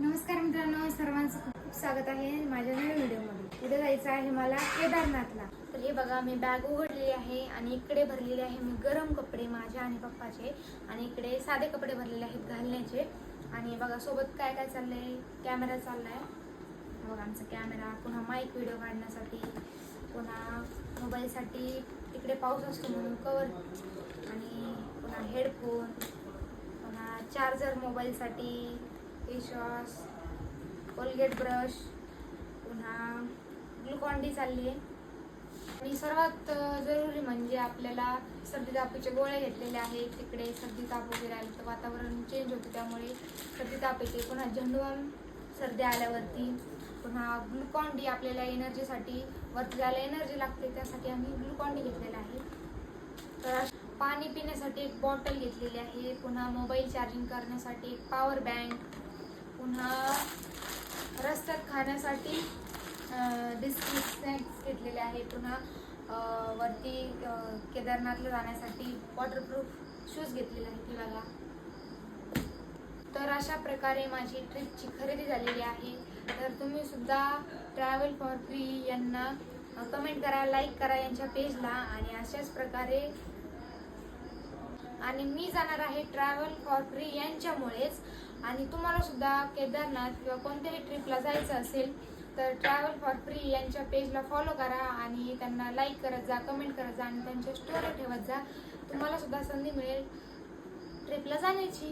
नमस्कार मित्रांनो, सर्वांचं खूप खूप स्वागत आहे माझ्या नवीन व्हिडिओमध्ये. उद्या जायचं आहे मला केदारनाथला. तर हे बघा, मी बॅग उघडलेली आहे आणि इकडे भरलेले आहे मी गरम कपडे माझ्या आणि पप्पाचे, आणि इकडे साधे कपडे भरलेले आहेत घालण्याचे. आणि बघा सोबत काय काय चाललंय, कॅमेरा चाललाय बघा, आमचा कॅमेरा, पुन्हा माईक व्हिडिओ काढण्यासाठी, पुन्हा मोबाईलसाठी तिकडे पाऊस असतो म्हणून कवर, आणि पुन्हा हेडफोन, पुन्हा चार्जर मोबाईलसाठी, फेसवॉश, कोलगेट ब्रश, पुन्हा ग्लुकॉन डी चालली आहे. आणि सर्वात जरुरी म्हणजे आपल्याला सर्दी तापाचे गोळ्या घेतलेल्या आहेत. तिकडे सर्दी ताप वगैरे आले तर वातावरण चेंज होते, त्यामुळे सर्दी ताप येते. पुन्हा झंडूबाम सर्दी आल्यावरती, पुन्हा ग्लुकॉन डी आपल्याला एनर्जीसाठी, वरती जायला एनर्जी लागते त्यासाठी आम्ही ग्लुकॉन डी घेतलेला आहे. तर पाणी पिण्यासाठी एक बॉटल घेतलेली आहे, पुन्हा मोबाईल चार्जिंग करण्यासाठी एक पॉवर बँक, पुन्हा रस्त्यात खाण्यासाठी बिस्किट स्नॅक्स घेतलेले आहे, पुन्हा वरती केदारनाथला जाण्यासाठी वॉटरप्रूफ शूज घेतलेले आहेत ती बघा. तर अशा प्रकारे माझी ट्रिपची खरेदी झालेली आहे. तर तुम्ही सुद्धा ट्रॅव्हल फॉर फ्री यांना कमेंट करा, लाईक करा यांच्या पेजला. आणि अशाच प्रकारे, आणि मी जाणार आहे ट्रॅव्हल फॉर फ्री यांच्यामुळेच. आणि तुम्हाला सुद्धा केदारनाथ किंवा कोणत्याही ट्रिपला जायचं असेल तर ट्रॅव्हल फॉर फ्री यांच्या पेजला फॉलो करा आणि त्यांना लाईक करत जा, कमेंट करत जा आणि त्यांच्या स्टोरी ठेवत जा. तुम्हाला सुद्धा संधी मिळेल ट्रिपला जाण्याची.